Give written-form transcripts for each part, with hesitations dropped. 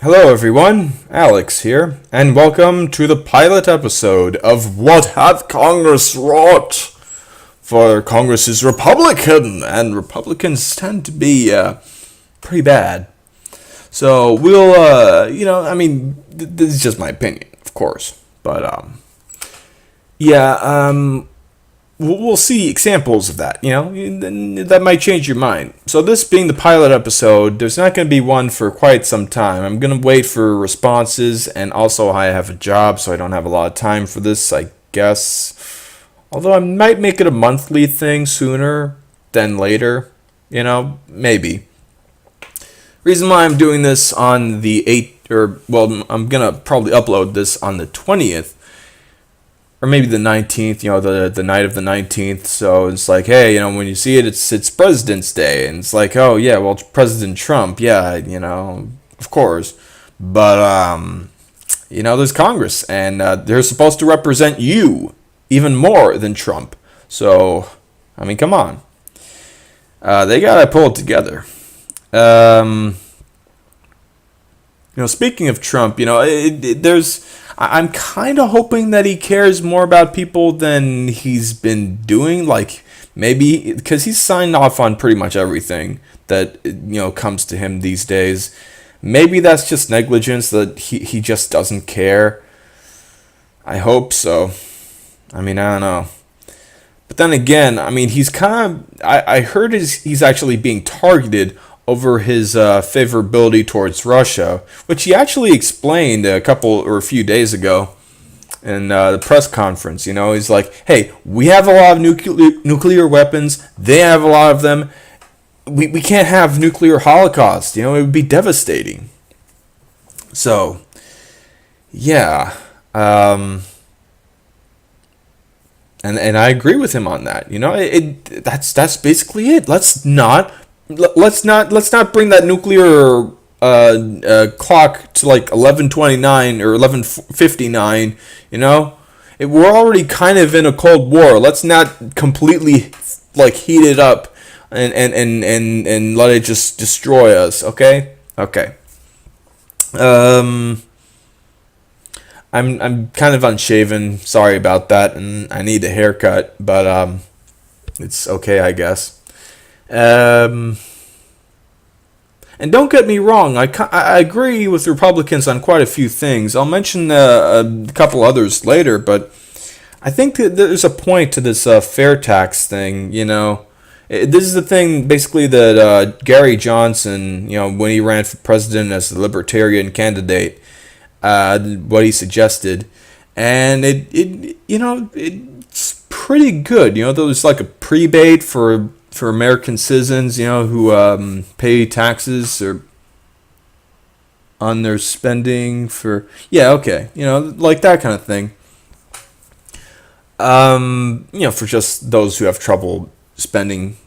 Hello everyone, Alex here, and welcome to the pilot episode of What Hath Congress Wrought? For Congress is Republican, and Republicans tend to be pretty bad. So we'll, this is just my opinion, of course, but we'll see examples of that, that might change your mind. So this being the pilot episode, there's not going to be one for quite some time. I'm going to wait for responses, and also I have a job, so I don't have a lot of time for this, I guess. Although I might make it a monthly thing sooner than later, maybe. Reason why I'm doing this on the 8th, I'm going to probably upload this on the 20th, or maybe the 19th, the night of the 19th. So it's like, hey, when you see it, it's President's Day. And it's like, oh, yeah, well, it's President Trump. Yeah, of course. But, there's Congress. And they're supposed to represent you even more than Trump. So, come on. They got to pull it together. Speaking of Trump, I'm kind of hoping that he cares more about people than he's been doing. Like, maybe, because he's signed off on pretty much everything that, comes to him these days. Maybe that's just negligence, that he just doesn't care. I hope so. I don't know. But then again, he's kind of, I heard he's actually being targeted over his favorability towards Russia, which he actually explained a few days ago in the press conference. He's like, hey, we have a lot of nuclear weapons. They have a lot of them. We can't have nuclear holocaust. It would be devastating. So, yeah. And I agree with him on that. That's basically it. Let's not bring that nuclear clock to like 11:29 or 11:59. We're already kind of in a Cold War. Let's not completely heat it up and let it just destroy us. Okay. I'm kind of unshaven. Sorry about that, and I need a haircut, but it's okay, I guess. And don't get me wrong, I agree with Republicans on quite a few things. I'll mention a couple others later, but I think that there's a point to this fair tax thing, This is the thing, basically, that Gary Johnson, when he ran for president as the Libertarian candidate, what he suggested. And it's pretty good, There's like a prebate for American citizens, who pay taxes or on their spending for, like that kind of thing. For just those who have trouble spending.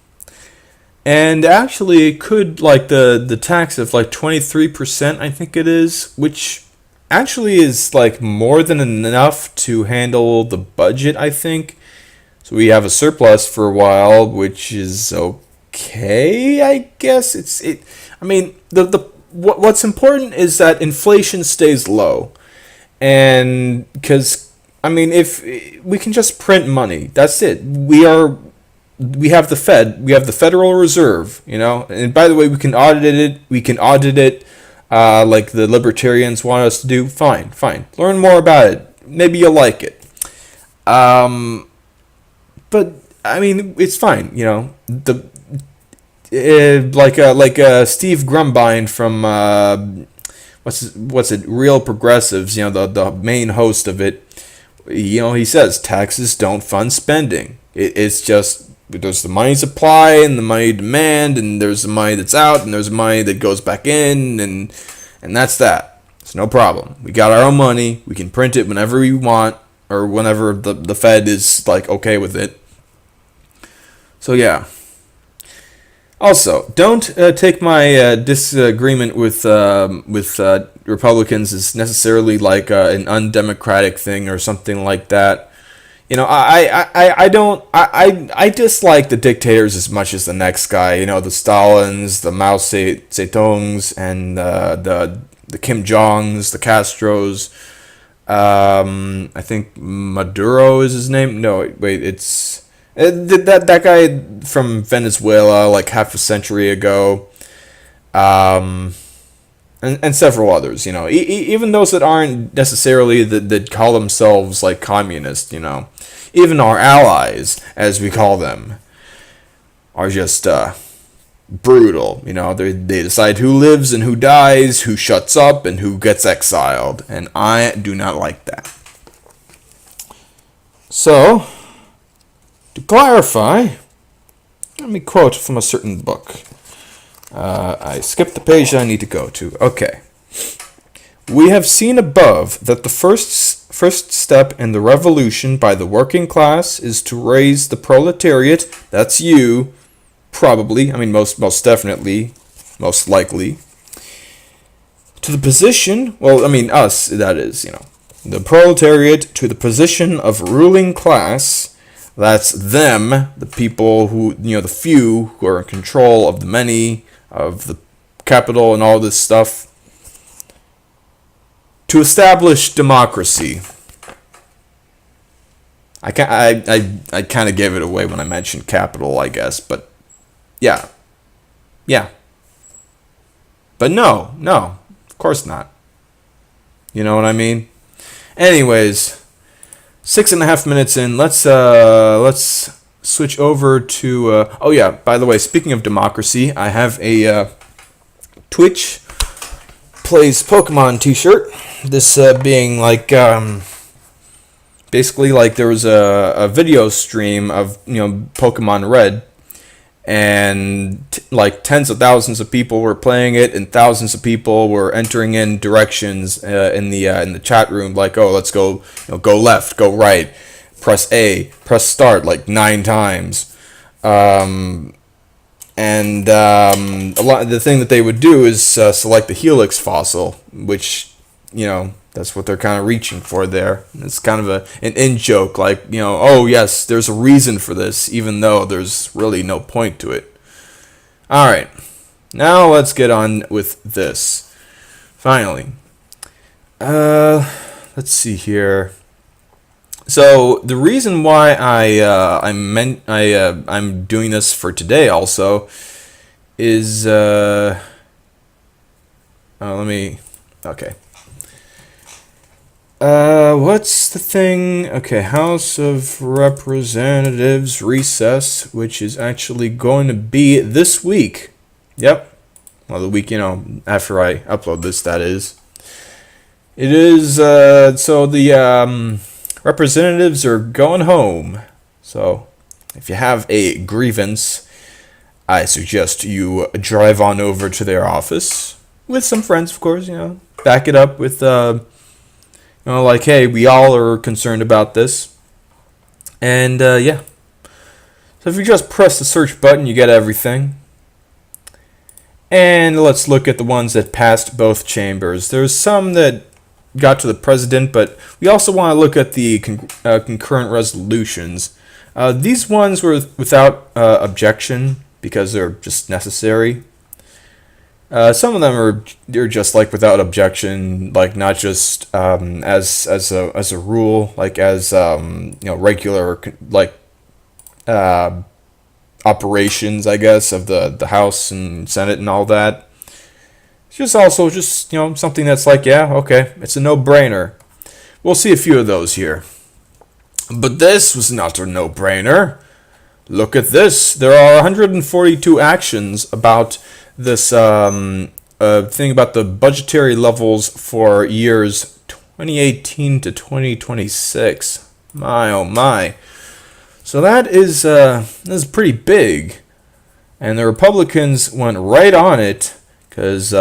And actually, it could, the tax of 23%, I think it is, which actually is more than enough to handle the budget, I think. So we have a surplus for a while, which is okay, I guess. What's important is that inflation stays low, and because if we can just print money, that's it. We have the Fed, we have the Federal Reserve, And by the way, we can audit it. Like the libertarians want us to do. Fine. Learn more about it. Maybe you'll like it. But it's fine, Steve Grumbine from what's it? Real Progressives, the main host of it. He says taxes don't fund spending. It's just there's the money supply and the money demand, and there's the money that's out, and there's money that goes back in, and that's that. It's no problem. We got our own money. We can print it whenever we want, or whenever the Fed is okay with it. So yeah. Also, don't take my disagreement with Republicans as necessarily an undemocratic thing or something like that. I dislike the dictators as much as the next guy. The Stalins, the Mao Zedongs, and the the Kim Jongs, the Castros. I think Maduro is his name. No, wait, it's that guy from Venezuela, like half a century ago. And several others, even those that aren't necessarily that call themselves like communist, even our allies, as we call them, are just brutal. They decide who lives and who dies, who shuts up and who gets exiled, and I do not like that. So, to clarify, let me quote from a certain book. I skipped the page I need to go to. Okay. We have seen above that the first step in the revolution by the working class is to raise the proletariat, that's you, probably, most definitely, most likely, to the position, us, that is, the proletariat to the position of ruling class. That's them, the people who, the few who are in control of the many, of the capital and all this stuff, to establish democracy. I kind of gave it away when I mentioned capital, I guess, but yeah. But no, of course not. You know what I mean? Anyways, 6.5 minutes in, let's switch over to, by the way, speaking of democracy, I have a Twitch Plays Pokemon t-shirt. This being like, basically like there was a video stream of, Pokemon Red, and like tens of thousands of people were playing it, and thousands of people were entering in directions in the chat room, like, oh, let's go, go left, go right, press A, press start like 9 times. The thing that they would do is select the Helix fossil, which, that's what they're kind of reaching for there. It's kind of an in-joke, like, oh yes, there's a reason for this, even though there's really no point to it. Alright, now let's get on with this. Finally. Let's see here. So the reason why I'm doing this for today also is okay. What's the thing? Okay, House of Representatives recess, which is actually going to be this week. Yep. Well, the week, after I upload this, that is. It is, so the, representatives are going home. So, if you have a grievance, I suggest you drive on over to their office with some friends, of course, back it up with, like, hey, we all are concerned about this. And, yeah. So if you just press the search button, you get everything. And let's look at the ones that passed both chambers. There's some that got to the president, but we also want to look at the concurrent resolutions. These ones were without objection because they're just necessary. Some of them they're just like without objection, like not just as a rule, like as regular like operations, I guess, of the House and Senate and all that. It's just also just something that's like, yeah, okay, it's a no-brainer. We'll see a few of those here. But this was not a no-brainer. Look at this. There are 142 actions about this thing about the budgetary levels for years 2018 to 2026. My, oh my. So that is pretty big. And the Republicans went right on it because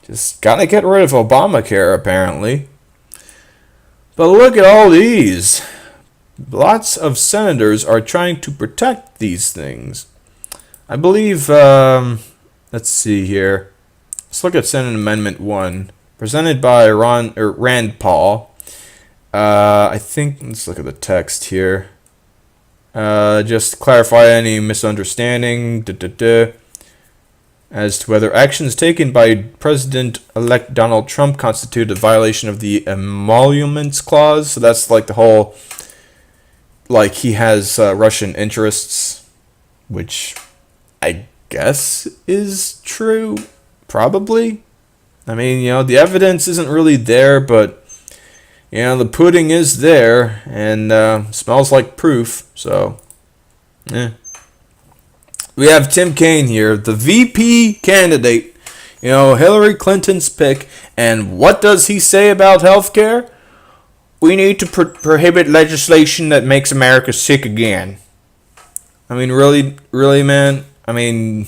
just gotta get rid of Obamacare, apparently. But look at all these. Lots of senators are trying to protect these things. I believe, let's see here. Let's look at Senate Amendment 1, presented by Rand Paul. I think, let's look at the text here. Just clarify any misunderstanding. as to whether actions taken by President-elect Donald Trump constitute a violation of the Emoluments Clause. So that's like the whole, like he has Russian interests, which I guess is true, probably. I mean, the evidence isn't really there, but the pudding is there, and smells like proof, so, We have Tim Kaine here, the VP candidate, Hillary Clinton's pick, and what does he say about healthcare? We need to prohibit legislation that makes America sick again. I mean, really, man? I mean,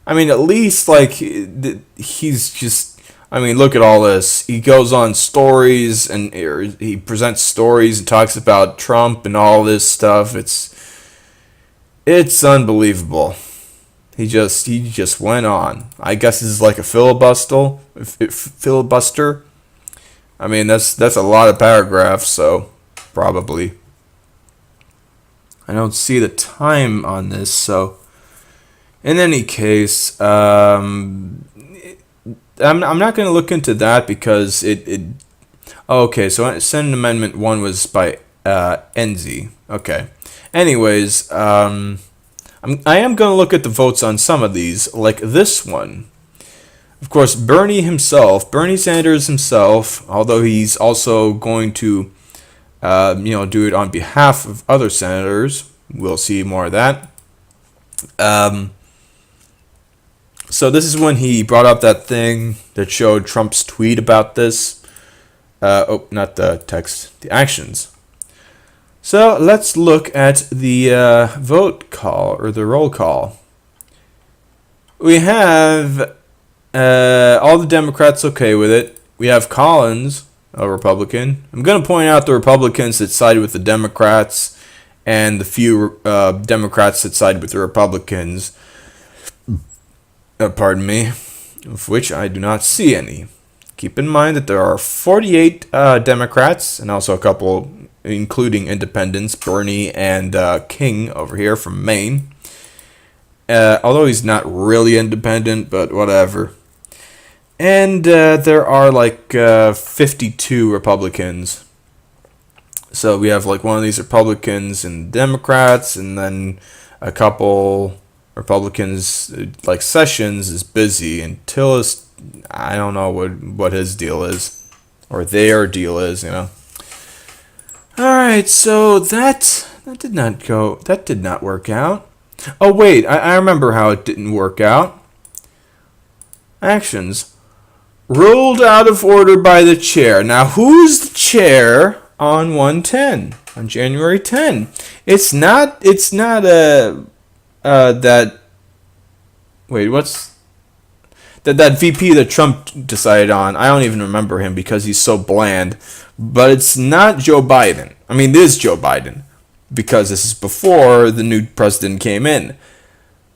at least, like, he's just... I mean, look at all this. He goes on stories, and he presents stories and talks about Trump and all this stuff. It's unbelievable. He just went on. I guess this is like a filibuster. I mean, that's a lot of paragraphs, so probably. I don't see the time on this, so in any case, I'm not going to look into that because okay, so Senate Amendment 1 was by Enzi. Okay. Anyways, I am going to look at the votes on some of these, like this one. Of course, Bernie Sanders himself, although he's also going to, do it on behalf of other senators. We'll see more of that. So this is when he brought up that thing that showed Trump's tweet about this. Not the text, the actions. So let's look at the vote call, or the roll call. We have all the Democrats okay with it. We have Collins, a Republican. I'm going to point out the Republicans that sided with the Democrats and the few Democrats that sided with the Republicans. Pardon me, of which I do not see any. Keep in mind that there are 48 Democrats and also a couple, including independents, Bernie and King over here from Maine. Although he's not really independent, but whatever. And there are like 52 Republicans. So we have like one of these Republicans and Democrats, and then a couple Republicans, like Sessions is busy, and Tillis, I don't know what his deal is, or their deal is, Alright, so that did not work out. Oh wait, I remember how it didn't work out. Actions. Ruled out of order by the chair. Now, who's the chair on 110? On January 10? It's not that... Wait, what's... That VP that Trump decided on. I don't even remember him because he's so bland. But it's not Joe Biden. I mean, it is Joe Biden. Because this is before the new president came in.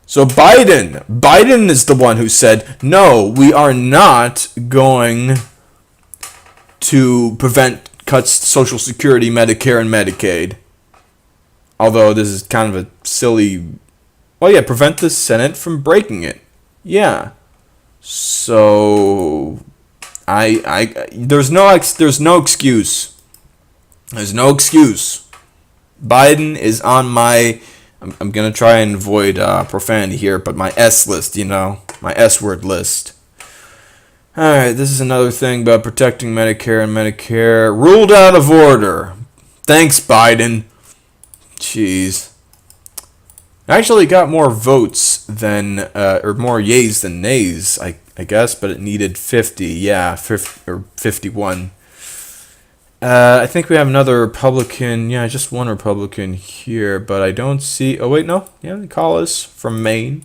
So Biden is the one who said, no, we are not going to prevent cuts to Social Security, Medicare, and Medicaid. Although this is kind of a silly... Well, yeah, prevent the Senate from breaking it. Yeah. So... There's no excuse. There's no excuse. Biden is on my... I'm going to try and avoid profanity here, but my S list, my S-word list. Alright, this is another thing about protecting Medicare and Medicare. Ruled out of order. Thanks, Biden. Jeez. I actually got more votes than, or more yays than nays, I guess, but it needed 50. Yeah, 50, or 51. I think we have another Republican. Yeah, just one Republican here, but I don't see... Oh, wait, no. Yeah, they call us from Maine,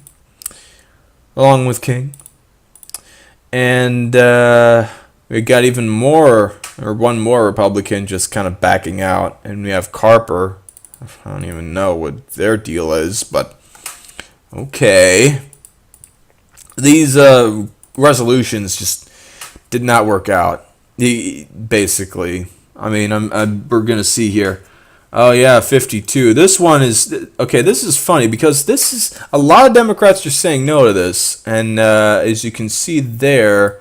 along with King. And we got even more, or one more Republican just kind of backing out. And we have Carper. I don't even know what their deal is, but okay. These resolutions just did not work out, basically. I mean, we're going to see here. Oh yeah, 52. This one is okay. This is funny because this is a lot of Democrats are saying no to this, and as you can see there,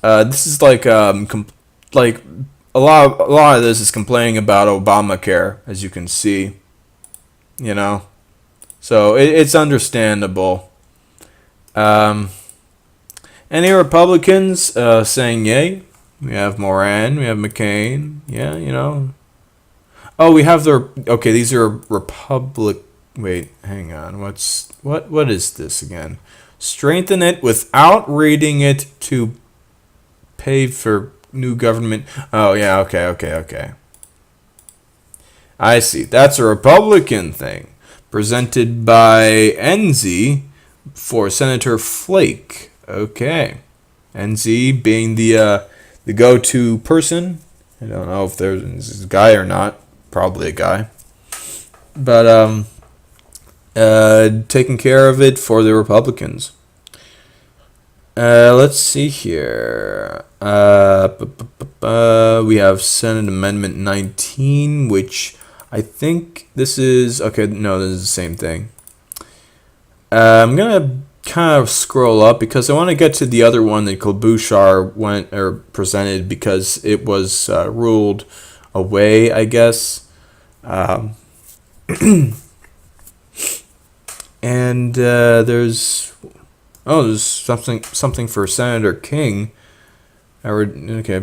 this is like like a lot of this is complaining about Obamacare, as you can see, you know. So it's understandable. Any Republicans saying yay? We have Moran, we have McCain. Yeah, you know. Oh, we have their okay. These are Republic. Wait, hang on. What is this again? Strengthen it without reading it to pay for new government. Oh yeah, okay. I see. That's a Republican thing presented by NZ for Senator Flake. Okay, NZ being the go-to person. I don't know if there's a guy or not. Probably a guy. But taking care of it for the Republicans. Let's see here. We have Senate Amendment 19, which I think this is... Okay, no, this is the same thing. I'm going to kind of scroll up because I want to get to the other one that Klobuchar presented because it was ruled away, I guess. And there's something for Senator King. Okay,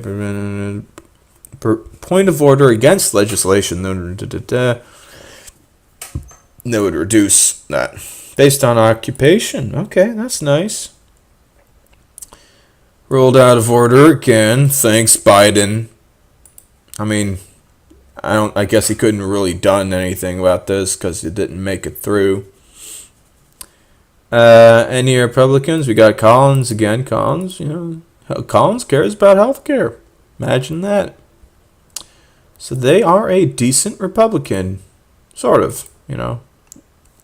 point of order against legislation that would reduce that based on occupation. Okay, that's nice. Rolled out of order again. Thanks, Biden. I mean, I guess he couldn't really done anything about this because it didn't make it through. Any Republicans? We got Collins again. Collins, Collins cares about healthcare. Imagine that. So they are a decent Republican, sort of.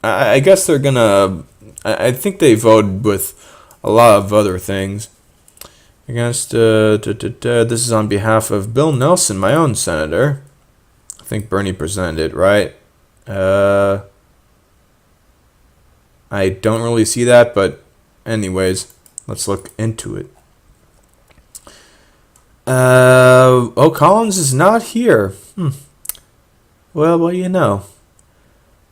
I guess they're gonna. I think they voted with a lot of other things. Against this is on behalf of Bill Nelson, my own senator. I think Bernie presented it, right? I don't really see that, but anyways, let's look into it. Collins is not here. Well, what do you know?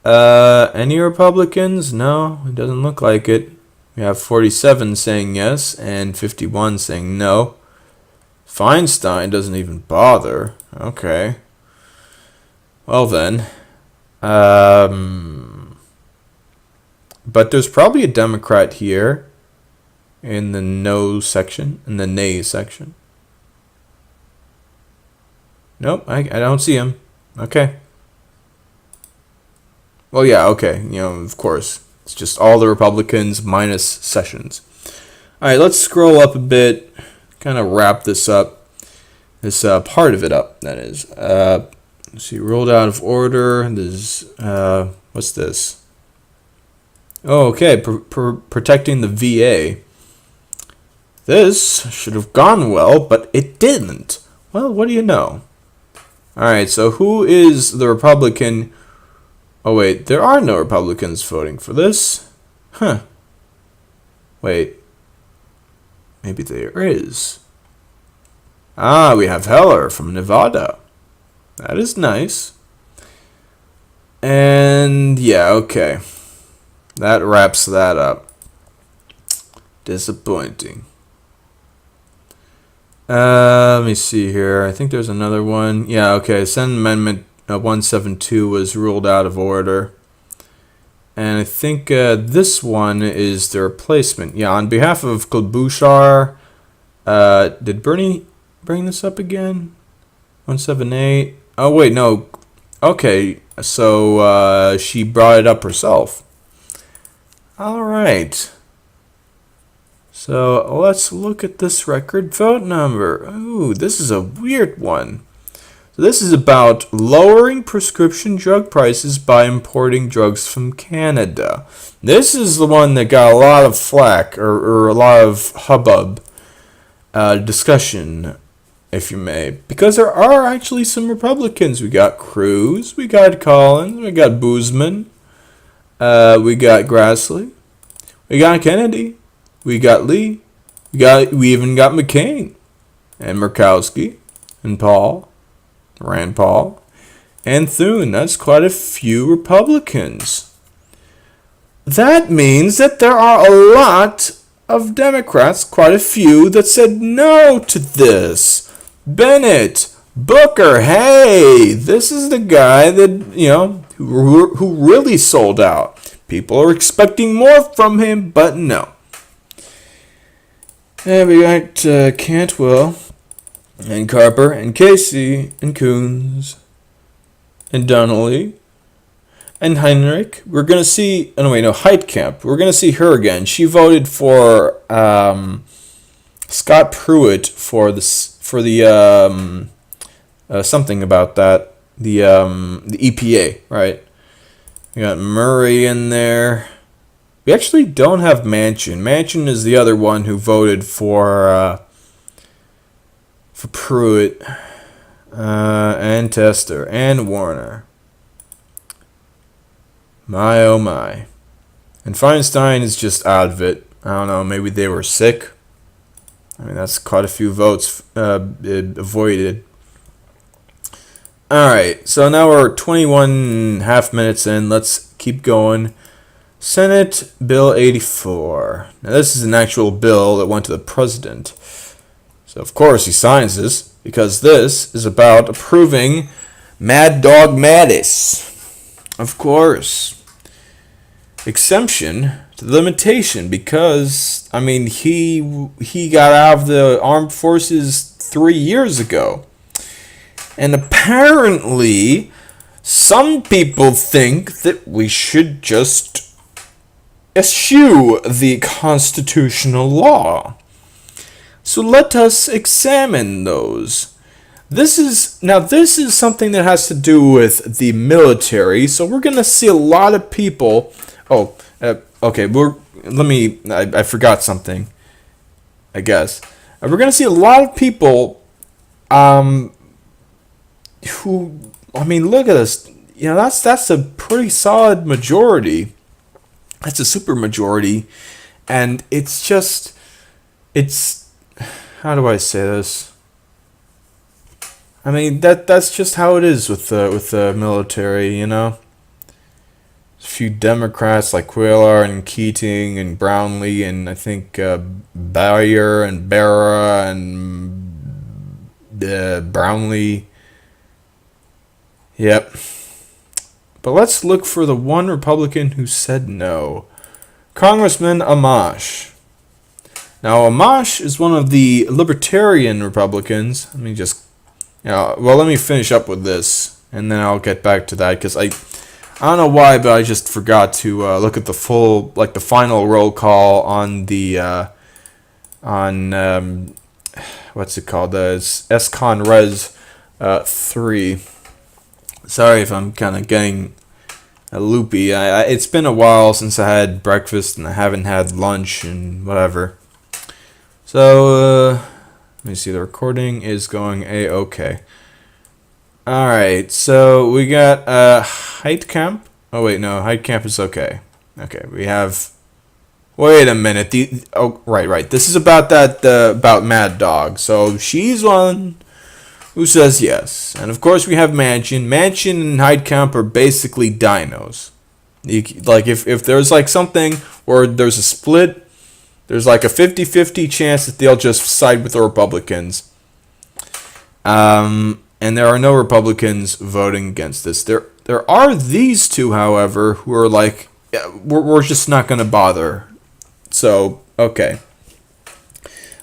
Any Republicans? No, it doesn't look like it. We have 47 saying yes and 51 saying no. Feinstein doesn't even bother. Okay. Well then. But there's probably a Democrat here in the no section, in the nay section. Nope, I don't see him. Okay. Well, yeah, okay. Of course. It's just all the Republicans minus Sessions. All right, let's scroll up a bit, kind of wrap this up, this part of it up, that is. Let's see, rolled out of order. This what's this? Oh, okay, protecting the VA. This should have gone well, but it didn't. Well, what do you know? All right, so who is the Republican? Oh, wait, there are no Republicans voting for this. Huh. Wait. Maybe there is. Ah, we have Heller from Nevada. That is nice. And, yeah, okay. That wraps that up. Disappointing. Let me see here. I think there's another one. Yeah, okay. Senate Amendment 172 was ruled out of order. And I think this one is the replacement. Yeah, on behalf of Klobuchar, did Bernie bring this up again? 178. Oh, wait, no. Okay, so she brought it up herself. All right. So let's look at this record vote number. Ooh, this is a weird one. So this is about lowering prescription drug prices by importing drugs from Canada. This is the one that got a lot of flack or a lot of hubbub, discussion if you may, because there are actually some Republicans. We got Cruz, we got Collins, we got Boozman, we got Grassley, we got Kennedy, we got Lee, we even got McCain, and Murkowski, and Rand Paul, and Thune. That's quite a few Republicans. That means that there are a lot of Democrats, quite a few, that said no to this. Bennett, Booker, hey, this is the guy that, who really sold out. People are expecting more from him, but no. And we got Cantwell, and Carper, and Casey, and Coons, and Donnelly, and Heinrich. We're going to see... Heitkamp. We're going to see her again. She voted for Scott Pruitt for the something about that. The EPA, right? We got Murray in there. We actually don't have Manchin. Manchin is the other one who voted for Pruitt, and Tester, and Warner. My oh my. And Feinstein is just out of it. I don't know, maybe they were sick. I mean, that's quite a few votes avoided. Alright, so now we're 21.5 minutes in. Let's keep going. Senate Bill 84. Now, this is an actual bill that went to the president. So, of course, he signs this, because this is about approving Mad Dog Mattis. Of course. Exemption to the limitation, because, he got out of the armed forces 3 years ago. And apparently, some people think that we should just eschew the constitutional law. So let us examine those. This is something that has to do with the military. So we're going to see a lot of people. Okay. I forgot something. I guess we're going to see a lot of people. Look at this. That's a pretty solid majority. That's a super majority, and it's how do I say this? That's just how it is with the military, A few Democrats like Cuellar and Keating and Brownlee and I think Bayer and Barra and Brownlee. Yep. But let's look for the one Republican who said no. Congressman Amash. Now, Amash is one of the libertarian Republicans. Let me finish up with this, and then I'll get back to that, because I don't know why, but I just forgot to look at the final roll call on the, what's it called? The S.Con.Res 3. Sorry if I'm kind of getting loopy. It's been a while since I had breakfast and I haven't had lunch and whatever. So, let me see. The recording is going A-okay. Alright, so we got Heitkamp. Oh, wait, no. Heitkamp is okay. Okay, we have... Wait a minute. Right. This is about about Mad Dog. So, she's one who says yes. And of course we have Manchin. Manchin and Heitkamp are basically DINOs. If there's something where there's a split, there's a 50-50 chance that they'll just side with the Republicans. And there are no Republicans voting against this. There are these two, however, who are we're just not going to bother. So, okay.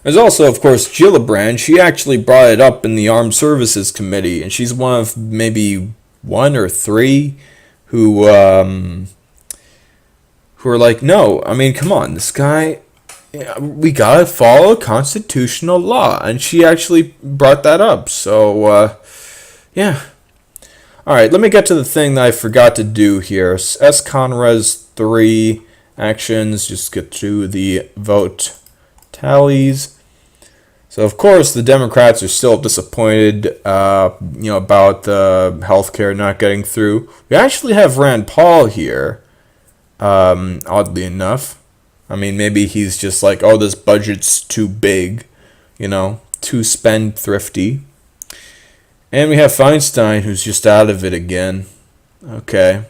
There's also, of course, Gillibrand. She actually brought it up in the Armed Services Committee, and she's one of maybe 1 or 3 who are no. Come on, this guy. We gotta follow constitutional law, and she actually brought that up. So, yeah. All right, let me get to the thing that I forgot to do here. S.Con.Res 3 actions. Just get to the vote tallies. So of course the Democrats are still disappointed, about the healthcare not getting through. We actually have Rand Paul here, oddly enough. I mean, maybe he's just like, oh, this budget's too big, too spendthrifty. And we have Feinstein, who's just out of it again. Okay.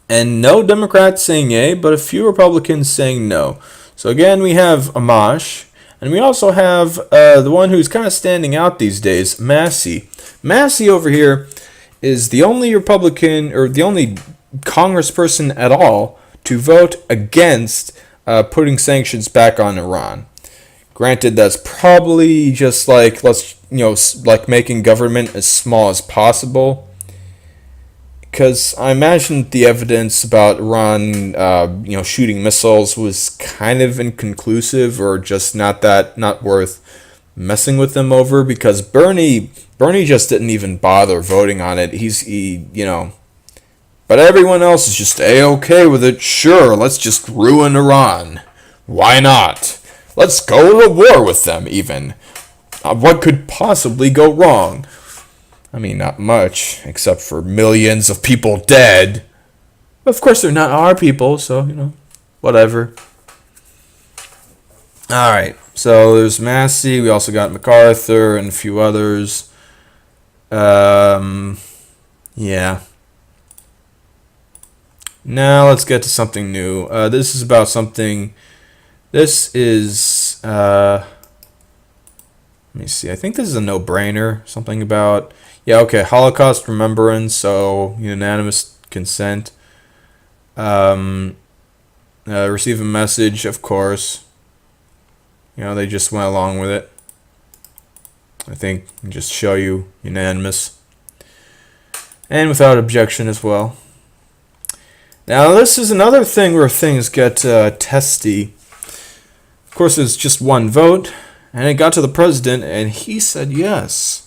And no Democrats saying yay, but a few Republicans saying no. So again, we have Amash, and we also have the one who's kind of standing out these days, Massie. Massie over here is the only Republican, or the only congressperson at all, to vote against putting sanctions back on Iran. Granted, that's probably just like, like making government as small as possible. Because I imagine the evidence about Iran, shooting missiles was kind of inconclusive, or just not worth messing with them over. Because Bernie just didn't even bother voting on it. But everyone else is just A-okay with it. Sure, let's just ruin Iran. Why not? Let's go to war with them, even. What could possibly go wrong? I mean, not much, except for millions of people dead. Of course, they're not our people, so, whatever. Alright, so there's Massie. We also got MacArthur and a few others. Yeah. Now let's get to something new. This is about something... This is... let me see. I think this is a no-brainer. Something about... Yeah, okay, Holocaust remembrance, so unanimous consent. Receive a message, of course. They just went along with it. I think just show you unanimous. And without objection as well. Now, this is another thing where things get testy. Of course, it's just one vote, and it got to the president, and he said yes.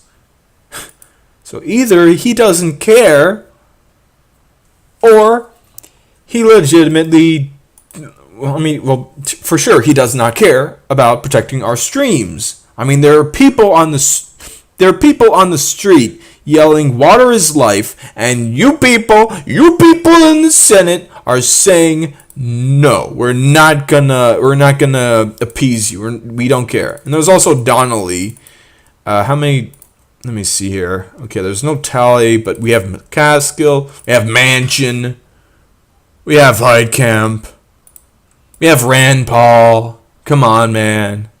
So either he doesn't care, or he legitimately, for sure he does not care about protecting our streams. I mean, there are people on the street yelling, "Water is life," and you people in the Senate are saying, "No, we're not gonna appease you. We don't care." And there's also Donnelly. How many? Let me see here. Okay, there's no tally, but we have McCaskill, we have Manchin, we have Heitkamp, we have Rand Paul. Come on, man.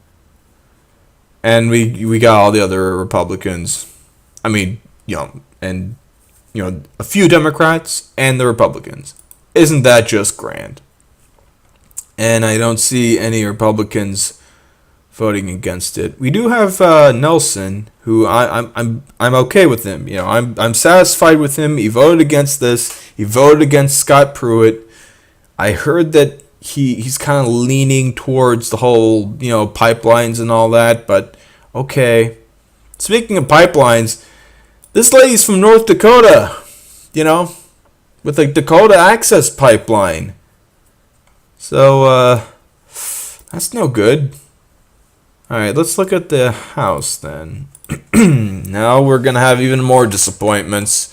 And we got all the other Republicans. I mean, and a few Democrats and the Republicans. Isn't that just grand? And I don't see any Republicans voting against it. We do have Nelson, who I'm okay with him. I'm satisfied with him. He voted against this. He voted against Scott Pruitt. I heard that he's kind of leaning towards the whole pipelines and all that. But okay. Speaking of pipelines, this lady's from North Dakota. With the Dakota Access Pipeline. So that's no good. Alright, let's look at the House then. Now we're going to have even more disappointments.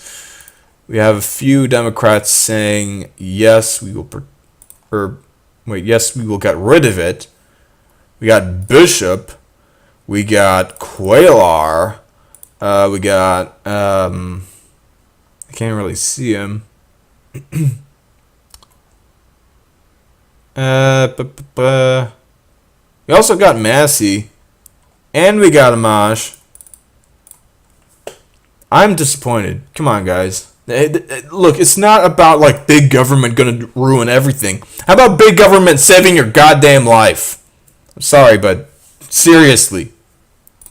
We have a few Democrats saying, yes, we will get rid of it. We got Bishop. We got Quaylar. We got, I can't really see him. We also got Massie, and we got Amash. I'm disappointed. Come on, guys. Look, it's not about like big government gonna ruin everything. How about big government saving your goddamn life? I'm sorry, but seriously,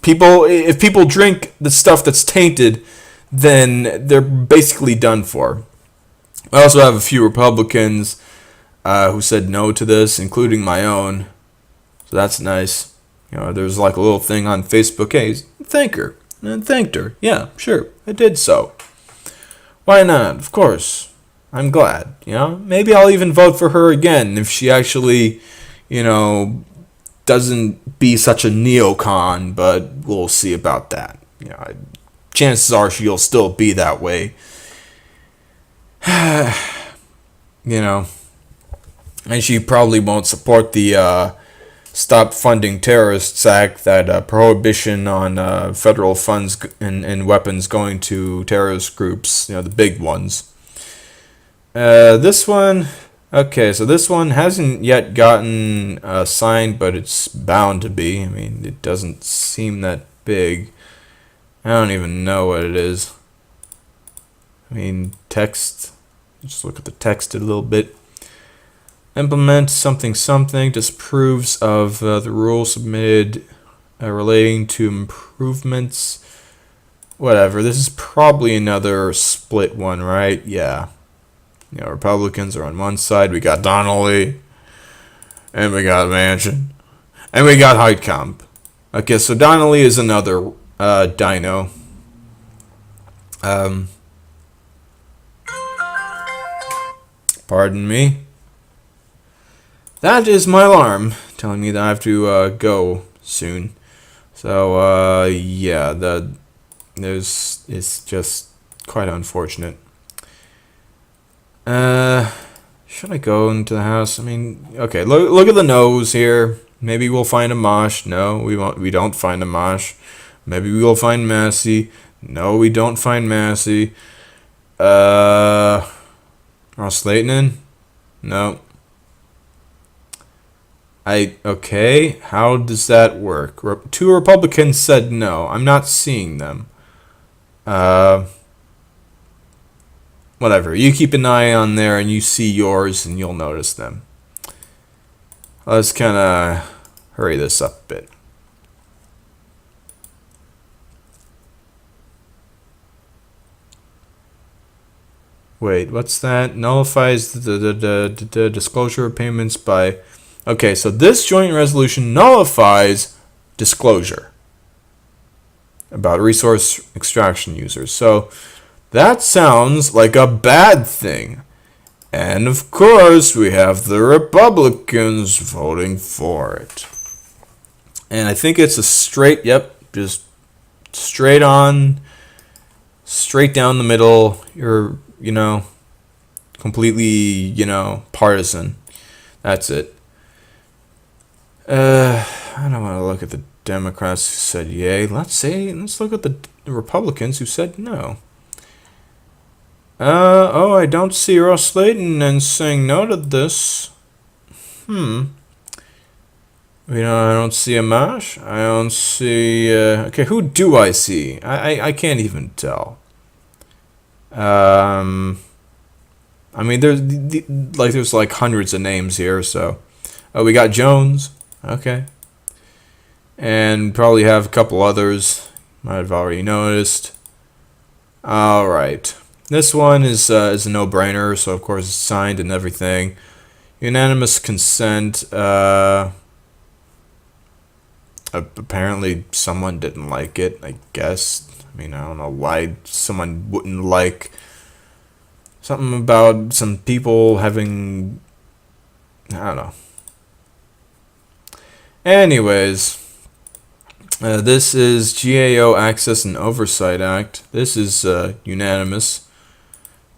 if people drink the stuff that's tainted, then they're basically done for. I also have a few Republicans who said no to this, including my own. So that's nice. There's like a little thing on Facebook. Hey, thank her. And thanked her. Yeah, sure. I did so. Why not? Of course. I'm glad. Maybe I'll even vote for her again if she actually, doesn't be such a neocon, but we'll see about that. Chances are she'll still be that way. And she probably won't support the Stop Funding Terrorists Act, that prohibition on federal funds and weapons going to terrorist groups, the big ones. This one, okay, so this one hasn't yet gotten signed, but it's bound to be. I mean, it doesn't seem that big. I don't even know what it is. I mean, text, just look at the text a little bit. Implement something disapproves of the rule submitted relating to improvements. Whatever. This is probably another split one, right? Yeah. Republicans are on one side. We got Donnelly, and we got Manchin, and we got Heitkamp. Okay, so Donnelly is another DINO. Pardon me. That is my alarm telling me that I have to go soon. So yeah, it's just quite unfortunate. Should I go into the house? I mean, okay, look at the nose here. Maybe we'll find Amash. No, we won't. We don't find Amash. Maybe we will find Massie. No, we don't find Massie. Ross Slayton? No. Okay, how does that work? 2 Republicans said no. I'm not seeing them. Whatever. You keep an eye on there and you see yours and you'll notice them. Let's kind of hurry this up a bit. Wait, what's that? Nullifies the disclosure of payments by... Okay, so this joint resolution nullifies disclosure about resource extraction users. So that sounds like a bad thing. And of course, we have the Republicans voting for it. And I think it's a straight, just straight on, straight down the middle. You're, completely, partisan. That's it. I don't want to look at the Democrats who said yay. Let's look at the Republicans who said no. I don't see Ross Slayton and saying no to this. I don't see Amash. I don't see... okay, who do I see? I can't even tell. I mean, there's like hundreds of names here, so... Oh, we got Jones. Okay. And probably have a couple others. Might have already noticed. Alright. This one is a no-brainer, so of course it's signed and everything. Unanimous consent. Apparently someone didn't like it, I guess. I mean, I don't know why someone wouldn't like something about some people having... I don't know. Anyways, this is GAO Access and Oversight Act. This is unanimous.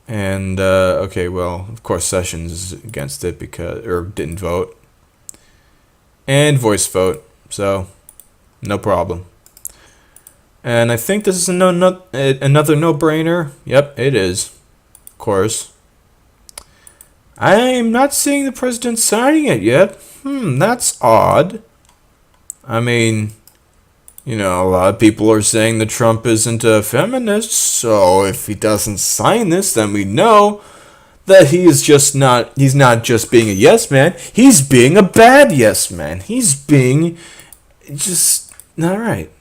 And, okay, well, of course Sessions is against it or didn't vote. And voice vote, so no problem. And I think this is another no-brainer. Yep, it is. Of course. I'm not seeing the president signing it yet. That's odd. I mean, a lot of people are saying that Trump isn't a feminist, so if he doesn't sign this, then we know that he's not just being a yes man, he's being a bad yes man. He's being just not right.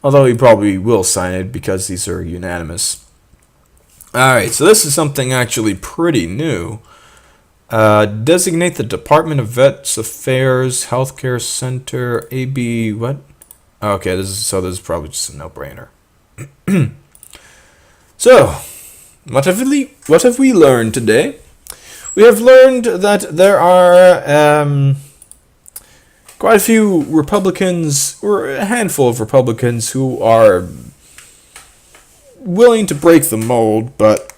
Although he probably will sign it because these are unanimous. Alright, so this is something actually pretty new. Designate the Department of Vets Affairs Healthcare Center AB what? Okay, this is probably just a no-brainer. So, what have we learned today? We have learned that there are quite a few Republicans, or a handful of Republicans, who are willing to break the mold, but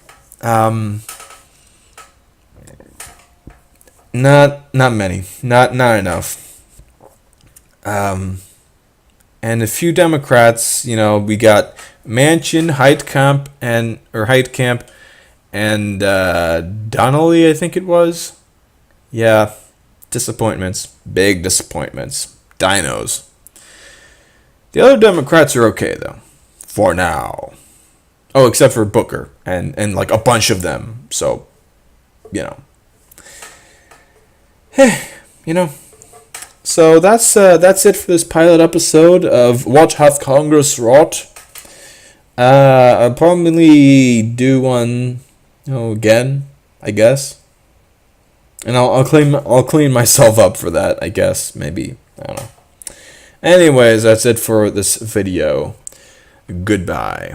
not many, not enough. And a few Democrats, we got Manchin, Heitkamp, and Donnelly, I think it was. Yeah, disappointments, big disappointments, DINOs. The other Democrats are okay though, for now. Oh, except for Booker and like a bunch of them. So, So that's it for this pilot episode of What Hath Congress Wrought. I'll probably do one, again, I guess. And I'll clean myself up for that, I guess, maybe. I don't know. Anyways, that's it for this video. Goodbye.